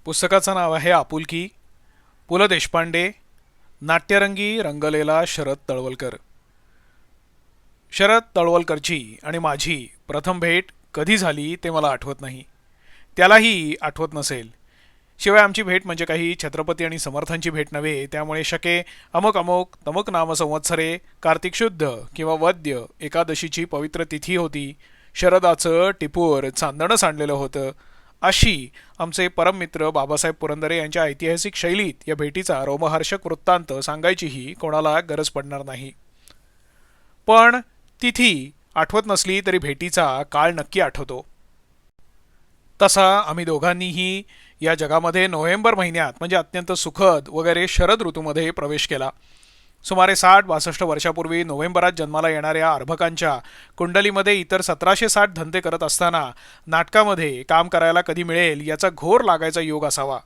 पुस्तकाचं नाव आहे आपुलकी. पु ल देशपांडे. नाट्यरंगी रंगलेला शरद तळवलकर. शरद तळवलकरची आणि माझी प्रथम भेट कधी झाली ते मला आठवत नाही. त्यालाही आठवत नसेल. शिवाय आमची भेट म्हणजे काही छत्रपती आणि समर्थांची भेट नव्हे. त्यामुळे शके अमुक अमुक तमुक नाम संवत्सरे कार्तिक शुद्ध किंवा वद्य एकादशीची पवित्र तिथी होती. शरदाचं टिपूवर चांदणं सांडलेलं होतं. अशी आमचे परममित्र बाबासाहेब पुरंदरे यांच्या ऐतिहासिक शैलीत या भेटीचा रोमहर्षक वृत्तांत सांगायचीही कोणाला गरज पडणार नाही. पण तिथी आठवत नसली तरी भेटीचा काळ नक्की आठवतो. तसा आम्ही दोघांनीही या जगामध्ये नोव्हेंबर महिन्यात म्हणजे अत्यंत सुखद वगैरे शरद ऋतूमध्ये प्रवेश केला. सुमारे 60-62 वर्षापूर्वी नोव्हेंबरात जन्माला येणाऱ्या अर्भकांच्या कुंडलीमध्ये इतर 1760 धंदे करत असताना नाटकामध्ये काम करायला कधी मिळेल याचा घोर लागायचा योग असावा.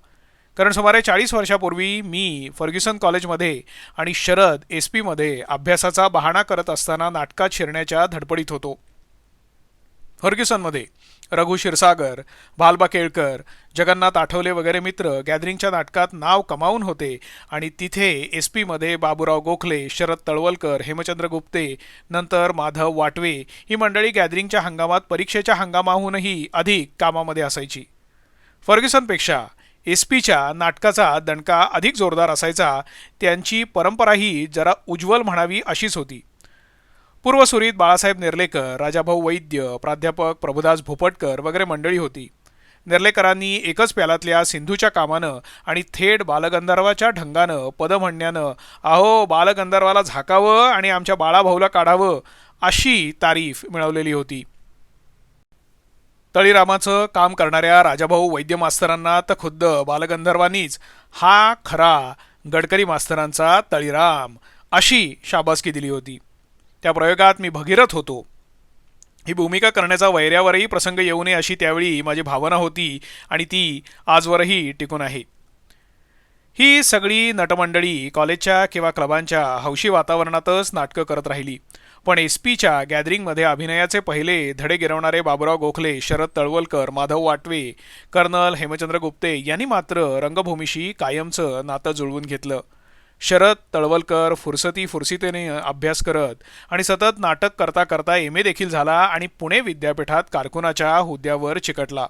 कारण सुमारे 40 वर्षापूर्वी मी फर्ग्युसन कॉलेजमध्ये आणि शरद SP मध्ये अभ्यासाचा बहाणा करत असताना नाटकात शिरण्याच्या धडपडीत होतो. फर्ग्युसनमध्ये रघु क्षीरसागर, भालबा केळकर, जगन्नाथ आठवले वगैरे मित्र गॅदरिंगच्या नाटकात नाव कमावून होते आणि तिथे SP मध्ये बाबूराव गोखले, शरद तळवलकर, हेमचंद्र गुप्ते, नंतर माधव वाटवे ही मंडळी गॅदरिंगच्या हंगामात परीक्षेच्या हंगामाहूनही अधिक कामामध्ये असायची. फर्ग्युसनपेक्षा SP च्या नाटकाचा दणका अधिक जोरदार असायचा. त्यांची परंपराही जरा उज्ज्वल म्हणावी अशीच होती. पूर्वसुरीत बाळासाहेब नेर्लेकर, राजाभाऊ वैद्य, प्राध्यापक प्रभुदास भोपटकर वगैरे मंडळी होती. नेर्लेकरांनी एकच प्यालातल्या सिंधूच्या कामानं आणि थेट बालगंधर्वाच्या ढंगानं पद म्हणण्यानं अहो बालगंधर्वाला झाकावं आणि आमच्या बाळाभाऊला काढावं अशी तारीफ मिळवलेली होती. तळीरामाचं काम करणाऱ्या राजाभाऊ वैद्य मास्तरांना तर खुद्द बालगंधर्वांनीच हा खरा गडकरी मास्तरांचा तळीराम अशी शाबासकी दिली होती. त्या प्रयोगात मी भगीरथ होतो. ही भूमिका करण्याचा वैऱ्यावरही प्रसंग येऊ नये अशी त्यावेळी माझी भावना होती आणि ती आजवरही टिकून आहे. ही सगळी नटमंडळी कॉलेजच्या किंवा क्लबांच्या हौशी वातावरणातच नाटकं करत राहिली. पण SP च्या गॅदरिंगमध्ये अभिनयाचे पहिले धडे गिरवणारे बाबूराव गोखले, शरद तळवलकर, माधव वाटवे, कर्नल हेमचंद्र गुप्ते यांनी मात्र रंगभूमीशी कायमचं नातं जुळवून घेतलं. शरद तळवलकर फुरसतीने अभ्यास करत आणि सतत नाटक करता करता MA देखील झाला आणि पुणे विद्यापीठात कारकुनाच्या हुद्द्यावर चिकटला.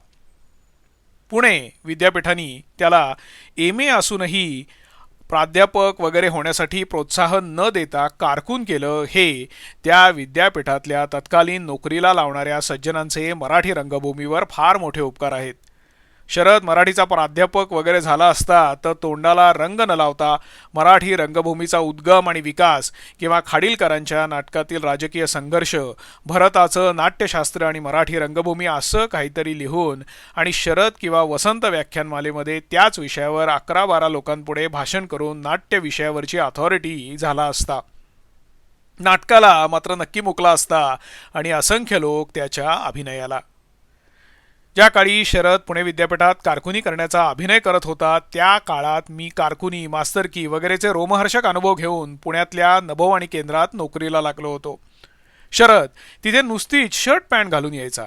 पुणे विद्यापीठाने त्याला MA असूनही प्राध्यापक वगैरे होण्यासाठी प्रोत्साहन न देता कारकून केलं. हे त्या विद्यापीठातल्या तत्कालीन नोकरीला लावणाऱ्या सज्जनांचे मराठी रंगभूमीवर फार मोठे उपकार आहेत. शरद मराठीचा प्राध्यापक वगैरे झाला असता तर तोंडाला रंग न लावता मराठी रंगभूमीचा उद्गम आणि विकास किंवा खाडीलकरांच्या नाटकातील राजकीय संघर्ष, भरताचं नाट्यशास्त्र आणि मराठी रंगभूमी असं काहीतरी लिहून आणि शरद किंवा वसंत व्याख्यानमालेमध्ये त्याच विषयावर 11-12 लोकांपुढे भाषण करून नाट्य विषयावरची अथॉरिटी झाला असता. नाटकाला मात्र नक्की मुकला असता आणि असंख्य लोक त्याच्या अभिनयाला. ज्या काळी शरद पुणे विद्यापीठात कारकुनी करण्याचा अभिनय करत होता त्या काळात मी कारकुनी, मास्तरकी वगैरेचे रोमहर्षक अनुभव घेऊन पुण्यातल्या नभोवाणी केंद्रात नोकरीला लागलो होतो. शरद तिथे नुसतीच शर्ट पॅन्ट घालून यायचा.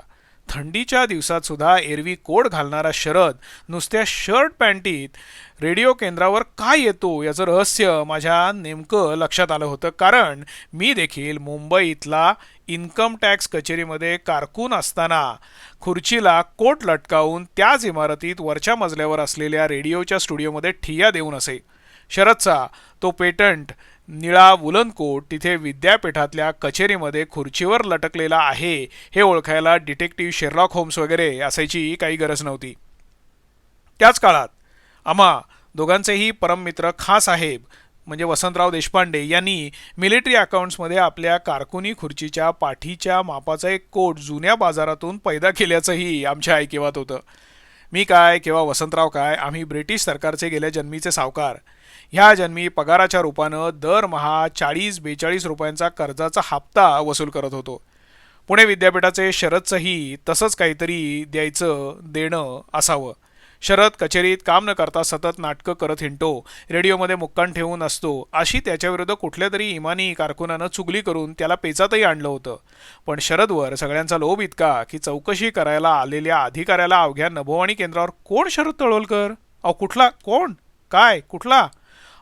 थंडीच्या दिवसात सुद्धा एरवी कोट घालणारा शरद नुसत्या शर्ट पॅन्टीत रेडिओ केंद्रावर काय येतो याचं रहस्य माझ्या नेमकं लक्षात आलं होतं. कारण मी देखील मुंबईतला इन्कम टॅक्स कचेरीमध्ये कारकून असताना खुर्चीला कोट लटकावून त्याच इमारतीत वरच्या मजल्यावर असलेल्या रेडिओच्या स्टुडिओमध्ये ठिय्या देऊन असे. शरदचा तो पेटंट निळा वुलन कोट तिथे विद्यापीठातल्या कचेरीमध्ये खुर्चीवर लटकलेला आहे हे ओळखायला डिटेक्टिव्ह शेरलॉक होम्स वगैरे असायची काही गरज नव्हती. त्याच काळात आम्हा दोघांचेही परममित्र खां साहेब म्हणजे वसंतराव देशपांडे यांनी मिलिटरी अकाउंट्समध्ये आपल्या कारकुनी खुर्चीच्या पाठीच्या मापाचा एक कोट जुन्या बाजारातून पैदा केल्याचंही आमच्या ऐकिवात होतं. मी काय किंवा वसंतराव काय, आम्ही ब्रिटिश सरकारचे गेल्या जन्मीचे सावकार. ह्या जन्मी पगाराच्या रूपानं दरमहा 40-42 रुपयांचा कर्जाचा हप्ता वसूल करत होतो. पुणे विद्यापीठाचे शरदचंही तसंच काहीतरी द्यायचं देणं असावं. शरद कचेरीत काम न करता सतत नाटकं करत हिंडतो, रेडिओमध्ये मुक्कान ठेवून असतो अशी त्याच्याविरुद्ध कुठल्या तरी इमानी कारकुनानं चुगली करून त्याला पेचातही आणलं होतं. पण शरदवर सगळ्यांचा लोभ इतका की चौकशी करायला आलेल्या अधिकाऱ्याला अवघ्या नभोवाणी केंद्रावर कोण शरद तळवलकर अहो कुठला कोण काय कुठला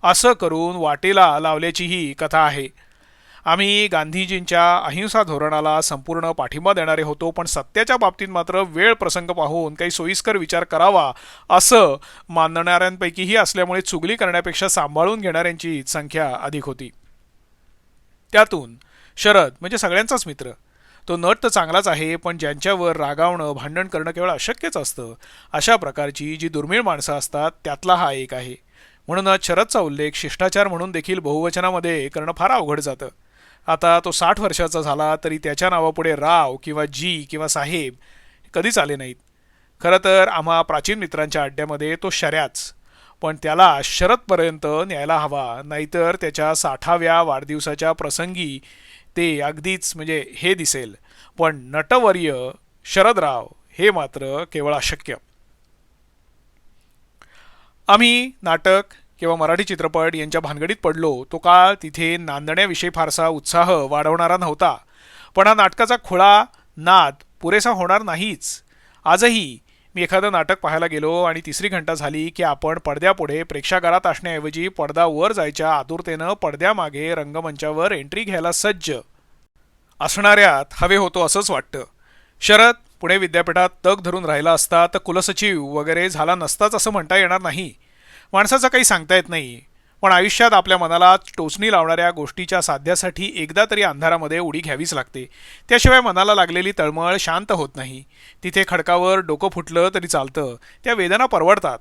असं करून वाटेला लावल्याची ही कथा आहे. आम्ही गांधीजींच्या अहिंसा धोरणाला संपूर्ण पाठिंबा देणारे होतो, पण सत्याच्या बाबतीत मात्र वेळ प्रसंग पाहून काही सोयीस्कर विचार करावा असं मानणाऱ्यांपैकीही असल्यामुळे चुगली करण्यापेक्षा सांभाळून घेणाऱ्यांची संख्या अधिक होती. त्यातून शरद म्हणजे सगळ्यांचाच मित्र. तो नट तर चांगलाच आहे, पण ज्यांच्यावर रागावणं भांडण करणं केवळ अशक्यच असतं, अशा प्रकारची जी दुर्मिळ माणसं असतात त्यातला हा एक आहे. म्हणूनच शरदचा उल्लेख शिष्टाचार म्हणून देखील बहुवचनामध्ये करणं फार अवघड जातं. आता तो 60 वर्षाचा झाला तरी त्याच्या नावापुढे राव किंवा जी किंवा साहेब कधीच आले नाहीत. खरं तर आम्हा प्राचीन मित्रांच्या अड्ड्यामध्ये तो शर्याच, पण त्याला शरदपर्यंत न्यायला हवा, नाहीतर त्याच्या 60व्या वाढदिवसाच्या प्रसंगी ते अगदीच म्हणजे हे दिसेल. पण नटवर्य शरदराव हे मात्र केवळ अशक्य. आम्ही नाटक किंवा मराठी चित्रपट यांच्या भानगडीत पडलो तो काळ तिथे नांदण्याविषयी फारसा उत्साह वाढवणारा नव्हता. पण हा नाटकाचा खुळा नाद पुरेसा होणार नाहीच. आजही मी एखादं नाटक पाहायला गेलो आणि तिसरी घंटा झाली की आपण पडद्यापुढे प्रेक्षागारात असण्याऐवजी पडदा वर जायच्या आतुरतेनं पडद्यामागे रंगमंचावर एंट्री घ्यायला सज्ज असणाऱ्यात हवे होतो असंच वाटतं. शरद पुणे विद्यापीठात तग धरून राहिला असता तर कुलसचिव वगैरे झाला नसताच असं म्हणता येणार नाही. माणसाचं काही सांगता येत नाही, पण आयुष्यात आपल्या मनाला टोचणी लावणाऱ्या गोष्टीच्या साध्यासाठी एकदा तरी अंधारामध्ये उडी घ्यावीच लागते. त्याशिवाय मनाला लागलेली तळमळ शांत होत नाही. तिथे खडकावर डोकं फुटलं तरी चालतं, त्या वेदना परवडतात.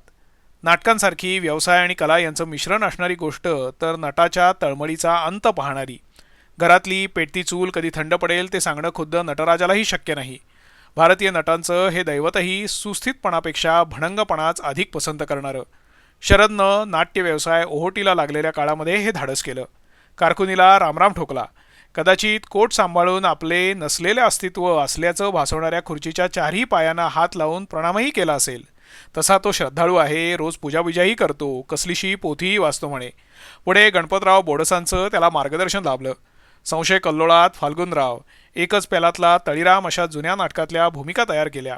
नाटकांसारखी व्यवसाय आणि कला यांचं मिश्रण असणारी गोष्ट तर नटाच्या तळमळीचा अंत पाहणारी. घरातली पेटती चूल कधी थंड पडेल ते सांगणं खुद्द नटराजालाही शक्य नाही. भारतीय नटांचं हे दैवतही सुस्थितपणापेक्षा भणंगपणाच अधिक पसंत करणारं. शरदनं नाट्य व्यवसाय ओहोटीला लागलेल्या काळामध्ये हे धाडस केलं. कारकुनीला रामराम ठोकला. कदाचित कोट सांभाळून आपले नसलेले अस्तित्व असल्याचं भासवणाऱ्या खुर्चीच्या चारही पायांना हात लावून प्रणामही केला असेल. तसा तो श्रद्धाळू आहे, रोज पूजाबिजाही करतो, कसलीशी पोथीही वाचतो म्हणे. पुढे गणपतराव बोडसांचं त्याला मार्गदर्शन लाभलं. संशय कल्लोळात फाल्गुनराव, एकच पेलातला तळीराम अशा जुन्या नाटकातल्या भूमिका तयार केल्या.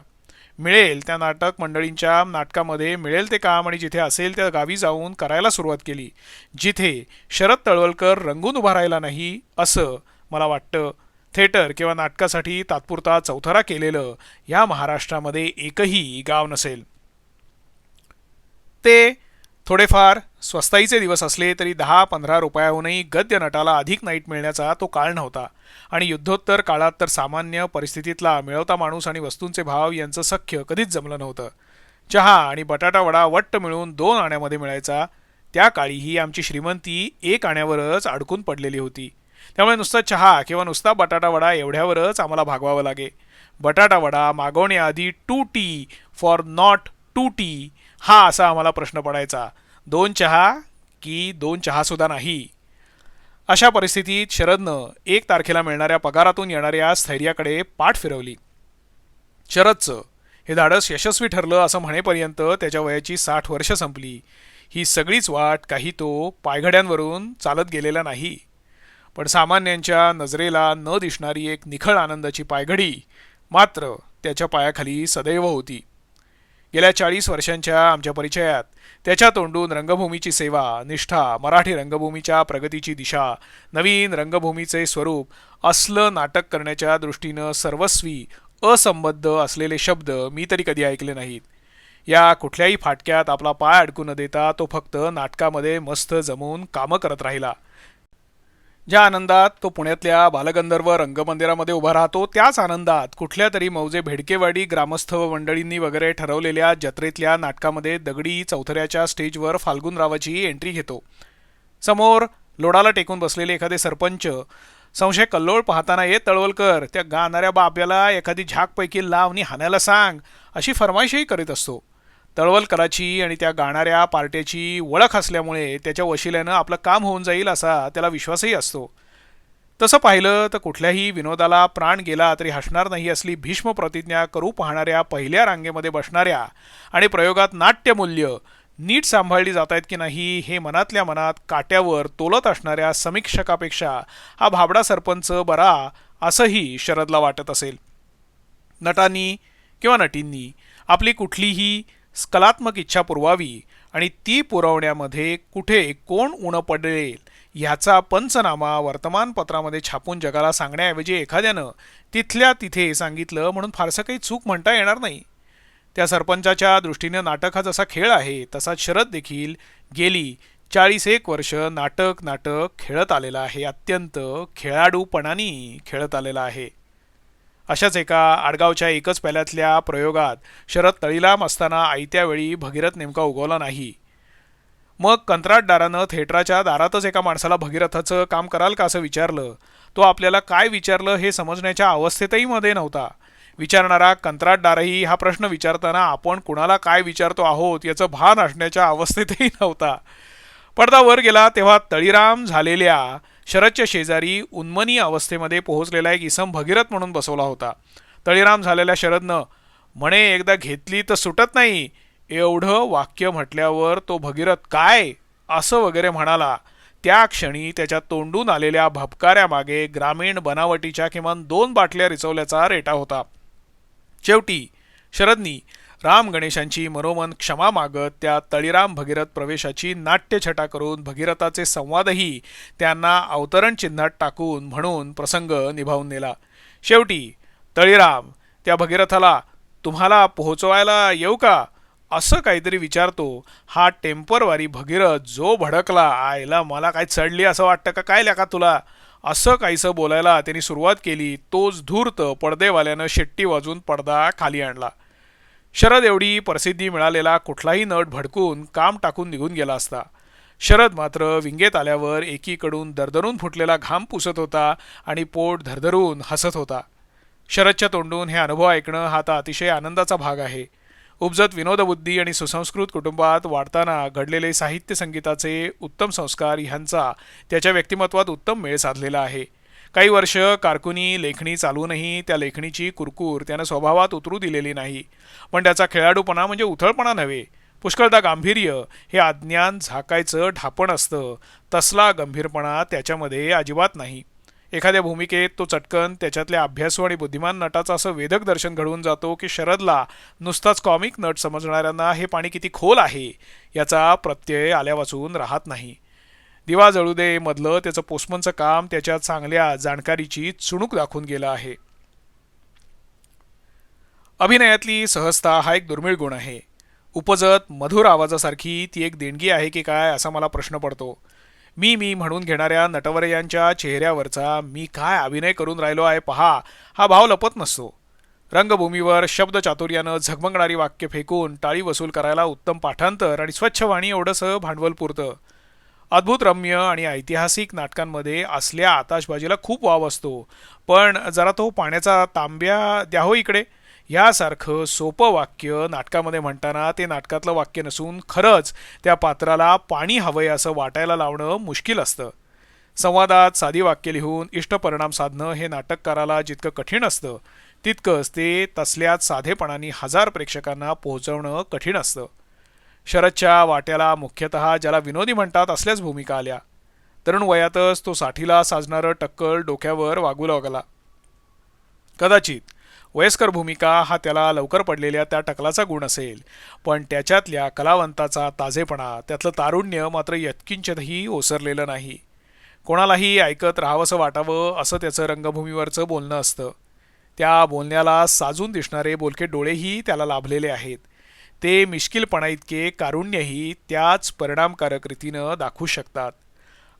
मिळेल त्या नाटक मंडळींच्या नाटकामध्ये मिळेल ते काम आणि जिथे असेल त्या गावी जाऊन करायला सुरुवात केली, जिथे शरद तळवलकर रंगून उभा राहिला नाही असं मला वाटतं. थिएटर किंवा नाटकासाठी तात्पुरता चौथरा केलेलं या महाराष्ट्रामध्ये एकही गाव नसेल. ते थोडेफार स्वस्ताईचे दिवस असले तरी 10-15 रुपयाहूनही गद्य नटाला अधिक नाईट मिळण्याचा तो काळ नव्हता. आणि युद्धोत्तर काळात तर सामान्य परिस्थितीतला मिळवता माणूस आणि वस्तूंचे भाव यांचं सख्य कधीच जमलं नव्हतं. चहा आणि बटाटा वडा वट्ट मिळून 2 आण्यामध्ये मिळायचा. त्या काळीही आमची श्रीमंती 1 आण्यावरच अडकून पडलेली होती. त्यामुळे नुसता चहा किंवा नुसता बटाटा वडा एवढ्यावरच आम्हाला भागवावं लागे. बटाटा वडा मागवण्याआधी 2 टी फॉर नॉट 2 टी हा असा आम्हाला प्रश्न पडायचा. 2 चहा की 2 चहासुद्धा नाही. अशा परिस्थितीत शरदनं 1 तारखेला मिळणाऱ्या पगारातून येणाऱ्या स्थैर्याकडे पाठ फिरवली. शरदचं हे धाडस यशस्वी ठरलं असं म्हणेपर्यंत त्याच्या वयाची 60 वर्ष संपली. ही सगळीच वाट काही तो पायघड्यांवरून चालत गेलेला नाही, पण सामान्यांच्या नजरेला न दिसणारी एक निखळ आनंदाची पायघडी मात्र त्याच्या पायाखाली सदैव होती. गेल्या 40 वर्षांच्या आमच्या परिचयात त्याच्या तोंडून रंगभूमीची सेवा, निष्ठा, मराठी रंगभूमीच्या प्रगतीची दिशा, नवीन रंगभूमीचे स्वरूप असलं नाटक करण्याच्या दृष्टीनं सर्वस्वी असंबद्ध असलेले शब्द मी तरी कधी ऐकले नाहीत. या कुठल्याही फाटक्यात आपला पाय अडकू न देता तो फक्त नाटकामध्ये मस्त जमून कामं करत राहिला. ज्या आनंदात तो पुण्यातल्या बालगंधर्व रंगमंदिरामध्ये उभा राहतो, त्याच आनंदात कुठल्या तरी मौजे भेडकेवाडी ग्रामस्थ मंडळींनी वगैरे ठरवलेल्या जत्रेतल्या नाटकामध्ये दगडी चौथऱ्याच्या स्टेजवर फाल्गुनरावाची एंट्री घेतो. समोर लोडाला टेकून बसलेले एखादे सरपंच संशय कल्लोळ पाहताना, ये तळवलकर, त्या गाणाऱ्या बाब्याला एखादी झाकपैकी लावणी हाणायला सांग अशी फरमाईशही करीत असतो. तळवलकराची आणि त्या गाणाऱ्या पार्ट्याची ओळख असल्यामुळे त्याच्या वशिल्यानं आपलं काम होऊन जाईल असा त्याला विश्वासही असतो. तसं पाहिलं तर कुठल्याही विनोदाला प्राण गेला तरी हसणार नाही असली भीष्म प्रतिज्ञा करू पाहणाऱ्या पहिल्या रांगेमध्ये बसणाऱ्या आणि प्रयोगात नाट्यमूल्य नीट सांभाळली जात आहेत की नाही हे मनातल्या मनात काट्यावर तोलत असणाऱ्या समीक्षकापेक्षा हा भाबडा सरपंच बरा असंही शरदला वाटत असेल. नटांनी किंवा नटींनी आपली कुठलीही कलात्मक इच्छा पुरवावी आणि ती पुरवण्यामध्ये कुठे कोण उणं पडेल ह्याचा पंचनामा वर्तमानपत्रामध्ये छापून जगाला सांगण्याऐवजी एखाद्यानं तिथल्या तिथे सांगितलं म्हणून फारसं काही चूक म्हणता येणार नाही. त्या सरपंचाच्या दृष्टीने नाटक हा जसा खेळ आहे तसाच शरद देखील गेली 40 वर्ष नाटक नाटक खेळत आलेला आहे. अत्यंत खेळाडूपणाने खेळत आलेला आहे. अशाच एका आडगावच्या एकच प्याल्यातल्या प्रयोगात शरद तळीलाम असताना आयत्या वेळी भगीरथ नेमका उगवला नाही. मग कंत्राटदारानं थिएटरच्या दारातच एका माणसाला भगीरथाचं काम कराल का असं विचारलं. तो आपल्याला काय विचारलं हे समजण्याच्या अवस्थेतही मध्ये नव्हता. विचारणारा कंत्राटदारही हा प्रश्न विचारताना आपण कुणाला काय विचारतो आहोत याचं भान असण्याच्या अवस्थेतही नव्हता. पडदा वर गेला तेव्हा तळीराम झालेल्या शरदच्या शेजारी उन्मनी अवस्थेमध्ये पोहोचलेला एक इसम भगीरथ म्हणून बसवला होता. तळीराम झालेल्या शरदनं म्हणे एकदा घेतली तर सुटत नाही एवढं वाक्य म्हटल्यावर तो भगीरथ काय असं वगैरे म्हणाला. त्या क्षणी त्याच्या तोंडून आलेल्या भपकाऱ्यामागे ग्रामीण बनावटीच्या किमान 2 बाटल्या रिचवल्याचा रेटा होता. शेवटी शरदनी राम गणेशांची मनोमन क्षमा मागत त्या तळीराम भगीरथ प्रवेशाची नाट्यछटा करून भगीरथाचे संवादही त्यांना अवतरण चिन्हात टाकून म्हणून प्रसंग निभावून नेला. शेवटी तळीराम त्या भगीरथाला तुम्हाला पोहोचवायला येऊ का असं काहीतरी विचारतो. हा टेम्परवारी भगीरथ जो भडकला आयला मला काय चढली असं वाटतं का काय लेका तुला असं काहीसं बोलायला त्यांनी सुरुवात केली. तोच धूर्त पडदेवाल्यानं शेट्टी वाजून पडदा खाली आणला. शरद एवढी प्रसिद्धी मिळालेला कुठलाही नट भडकून काम टाकून निघून गेला असता. शरद मात्र विंगेत आल्यावर एकीकडून दरदरून फुटलेला घाम पुसत होता आणि पोट धरधरून हसत होता. शरदच्या तोंडून हे अनुभव ऐकणं हा आता अतिशय आनंदाचा भाग आहे. उपजत विनोदबुद्धी आणि सुसंस्कृत कुटुंबात वाढताना घडलेले साहित्य संगीताचे उत्तम संस्कार ह्यांचा त्याच्या व्यक्तिमत्वात उत्तम मेळ साधलेला आहे. काही वर्ष कारकुनी लेखणी चालूनही त्या लेखणीची कुरकूर त्यानं स्वभावात उतरू दिलेली नाही. पण त्याचा खेळाडूपणा म्हणजे उथळपणा नव्हे, पुष्कळदा गांभीर्य हे अज्ञान झाकायचं ढापण असतं तसला गंभीरपणा त्याच्यामध्ये अजिबात नाही. एखाद्या भूमिकेत तो चटकन त्याच्यातल्या अभ्यासू आणि बुद्धिमान नटाचं असं वेधक दर्शन घडवून जातो की शरदला नुसताच कॉमिक नट समजणाऱ्यांना हे पाणी किती खोल आहे याचा प्रत्यय आल्यावाचून राहत नाही. दिवा जळू दे मधलं त्याचं पोस्टमनचं काम त्याच्या चांगल्या जाणकारीची चुणूक दाखवून गेलं आहे. अभिनयातली सहजता हा एक दुर्मिळ गुण आहे. उपजत मधुर आवाजासारखी ती एक देणगी आहे की काय असा मला प्रश्न पडतो. मी म्हणून घेणाऱ्या नटवर्यांच्या चेहऱ्यावरचा मी काय अभिनय करून राहिलो आहे पहा हा भाव लपत नसतो. रंगभूमीवर शब्द चातुर्यानं झगमगणारी वाक्य फेकून टाळी वसूल करायला उत्तम पाठांतर आणि स्वच्छ वाणी एवढंसं भांडवल पुरतं. अद्भुत रम्य आणि ऐतिहासिक नाटकांमध्ये असल्या आताशबाजीला खूप वाव असतो. पण जरा तो पाण्याचा तांब्या द्या हो इकडे यासारखं सोपं वाक्य नाटकामध्ये म्हणताना ते नाटकातलं वाक्य नसून खरंच त्या पात्राला पाणी हवंय असं वाटायला लावणं मुश्किल असतं. संवादात साधी वाक्य लिहून इष्ट परिणाम साधणं हे नाटककाराला जितकं कठीण असतं तितकंच ते तसल्याच साधेपणाने 1000 प्रेक्षकांना पोहोचवणं कठीण असतं. शरदच्या वाट्याला मुख्यतः ज्याला विनोदी म्हणतात असल्याच भूमिका आल्या. तरुण वयातच तो साठीला साजणारं टक्कल डोक्यावर वागू लागला. कदाचित वयस्कर भूमिका हा त्याला लवकर पडलेल्या त्या टकलाचा गुण असेल, पण त्याच्यातल्या कलावंताचा ताजेपणा त्यातलं तारुण्य मात्र यत्किंचितही ओसरलेलं नाही. कोणालाही ऐकत राहावंसं वाटावं असं त्याचं रंगभूमीवरचं बोलणं असतं. त्या बोलण्याला साजून दिसणारे बोलके डोळेही त्याला लाभलेले आहेत. ते मिश्किलपणा इतके कारुण्यही त्याच परिणामकारक रीतीनं दाखवू शकतात.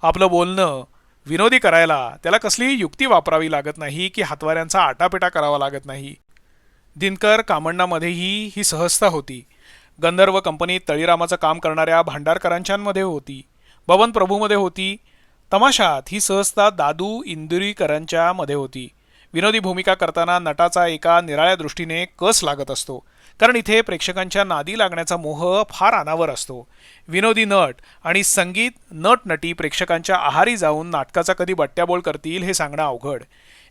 आपलं बोलणं विनोदी करायला त्याला कसलीही युक्ती वापरावी लागत नाही की हातवाऱ्यांचा आटापिटा करावा लागत नाही. दिनकर कामण्णामध्येही ही सहजता होती. गंधर्व कंपनीत तळीरामाचं काम करणाऱ्या भांडारकरांच्यामध्ये होती. बबन प्रभूमध्ये होती. तमाशात ही सहजता दादू इंदुरीकरांच्या मध्ये होती. विनोदी भूमिका करताना नटाचा एका निराळ्या दृष्टीने कस लागत असतो, कारण इथे प्रेक्षकांच्या नादी लागण्याचा मोह फार अनावर असतो. विनोदी नट आणि संगीत नटनटी प्रेक्षकांच्या आहारी जाऊन नाटकाचा कधी बट्ट्याबोळ करतील हे सांगणं अवघड.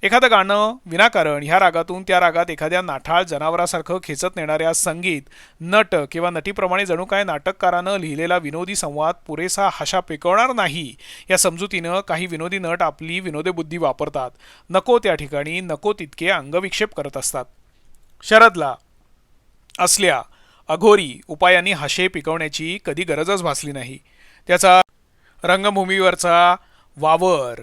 एखादं गाणं विनाकारण ह्या रागातून त्या रागात एखाद्या नाठाळ जनावरासारखं खेचत नेणाऱ्या संगीत नट किंवा नटीप्रमाणे जणू काय नाटककारानं लिहिलेला विनोदी संवाद पुरेसा हशा पेकवणार नाही या समजुतीनं काही विनोदी नट आपली विनोदी बुद्धी वापरतात. नको त्या ठिकाणी नको तितके अंगविक्षेप करत असतात. शरदला असल्या अघोरी उपायांनी हाशे पिकवण्याची कधी गरजच भासली नाही. त्याचा रंगभूमीवरचा वावर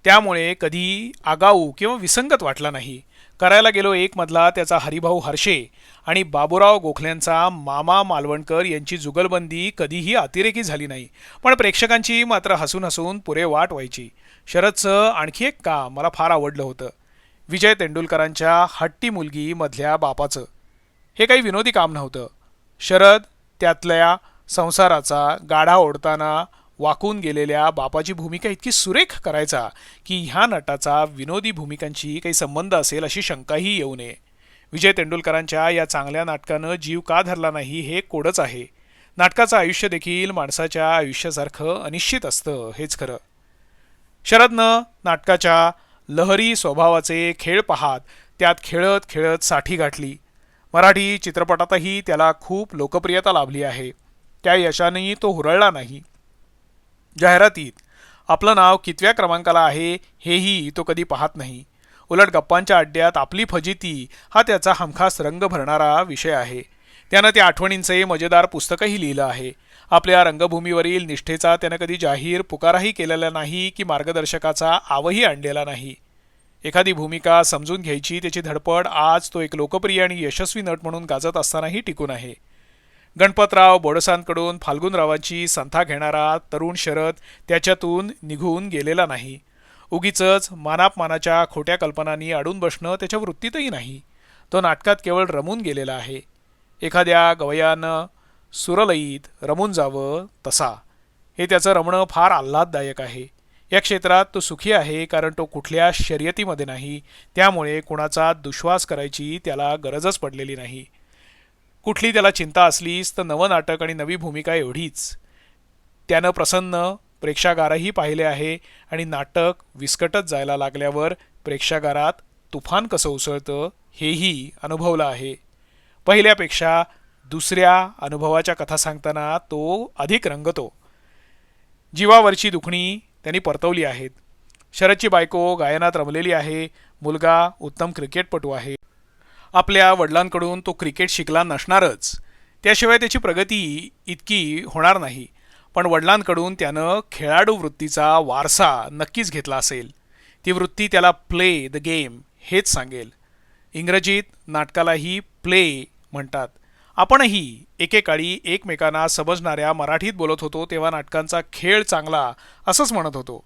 त्यामुळे कधी आगाऊ किंवा विसंगत वाटला नाही. करायला गेलो एक मधला त्याचा हरिभाऊ हर्षे आणि बाबूराव गोखल्यांचा मामा मालवणकर यांची जुगलबंदी कधीही अतिरेकी झाली नाही. पण प्रेक्षकांची मात्र हसून हसून पुरे वाट व्हायची. शरदचं आणखी एक काम मला फार आवडलं होतं. विजय तेंडुलकरांच्या हट्टी मुलगी मधल्या बापाचं. हे काही विनोदी काम नव्हतं. शरद त्यातल्या संसाराचा गाढा ओढताना वाकून गेलेल्या बापाची भूमिका इतकी सुरेख करायचा की ह्या नटाचा विनोदी भूमिकांशी काही संबंध असेल अशी शंकाही येऊ नये. विजय तेंडुलकरांच्या या चांगल्या नाटकानं जीव का धरला नाही हे कोडच आहे. नाटकाचं आयुष्य देखील माणसाच्या आयुष्यासारखं अनिश्चित असतं हेच खरं. शरदनं नाटकाच्या लहरी स्वभावाचे खेळ पाहात त्यात खेळत खेळत साठी गाठली. मराठी चित्रपटातही त्याला खूप लोकप्रियता लाभली आहे. त्या यशानेही तो हुरळला नाही. जाहिरातीत आपलं नाव कितव्या क्रमांकाला आहे हेही तो कधी पाहत नाही. उलट गप्पांच्या अड्ड्यात आपली फजिती हा त्याचा हमखास रंग भरणारा विषय आहे. त्यानं त्या आठवणींचे मजेदार पुस्तकही लिहिलं आहे. आपल्या रंगभूमीवरील निष्ठेचा त्यानं कधी जाहीर पुकाराही केलेला नाही की मार्गदर्शकाचा आवही आणलेला नाही. एखादी भूमिका समजून घ्यायची त्याची धडपड आज तो एक लोकप्रिय आणि यशस्वी नट म्हणून गाजत असतानाही टिकून आहे. गणपतराव बोडसांकडून फाल्गुनरावांची संथा घेणारा तरुण शरद त्याच्यातून निघून गेलेला नाही. उगीचच मानापमानाच्या खोट्या कल्पनांनी अडून बसणं त्याच्या वृत्तीतही नाही. तो नाटकात केवळ रमून गेलेला आहे. एखाद्या गवयानं सुरलईत रमून जावं तसा. हे त्याचं रमणं फार आल्हाददायक आहे. या क्षेत्रात तो सुखी आहे कारण तो कुठल्या शर्यतीमध्ये नाही. त्यामुळे कुणाचा दुश्वास करायची त्याला गरजच पडलेली नाही. कुठली त्याला चिंता असलीच तर नवं नाटक आणि नवी भूमिका एवढीच. त्यानं प्रसन्न प्रेक्षागारही पाहिले आहे आणि नाटक विस्कटत जायला लागल्यावर प्रेक्षागारात तुफान कसं उसळतं हेही अनुभवलं आहे. पहिल्यापेक्षा दुसऱ्या अनुभवाच्या कथा सांगताना तो अधिक रंगतो. जीवावरची दुखणी त्यांनी परतवली आहेत. शरदची बायको गायनात रमलेली आहे. मुलगा उत्तम क्रिकेटपटू आहे. आपल्या वडिलांकडून तो क्रिकेट शिकला नसणारच. त्याशिवाय त्याची प्रगती इतकी होणार नाही. पण वडिलांकडून त्यानं खेळाडू वृत्तीचा वारसा नक्कीच घेतला असेल. ती वृत्ती त्याला प्ले द गेम हेच सांगेल. इंग्रजीत नाटकालाही प्ले म्हणतात. आपणही एकेकाळी एकमेकांना समजणाऱ्या मराठीत बोलत होतो तेव्हा नाटकांचा खेळ चांगला असंच म्हणत होतो.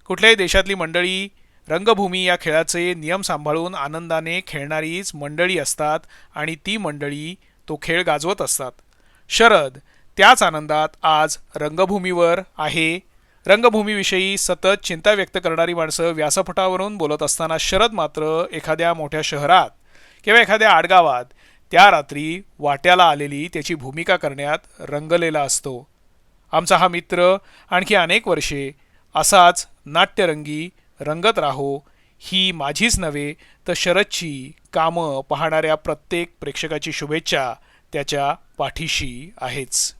कुठल्याही देशातली मंडळी रंगभूमी या खेळाचे नियम सांभाळून आनंदाने खेळणारीच मंडळी असतात आणि ती मंडळी तो खेळ गाजवत असतात. शरद त्याच आनंदात आज रंगभूमीवर आहे. रंगभूमीविषयी सतत चिंता व्यक्त करणारी माणसं व्यासपीठावरून बोलत असताना शरद मात्र एखाद्या मोठ्या शहरात किंवा एखाद्या आडगावात त्या रात्री वाट्याला आलेली त्याची भूमिका करण्यात रंगलेला असतो. आमचा हा मित्र आणखी अनेक वर्षे असाच नाट्यरंगी रंगत राहो ही माझीच नव्हे तर शरदची कामं पाहणाऱ्या प्रत्येक प्रेक्षकाची शुभेच्छा त्याच्या पाठीशी आहेच.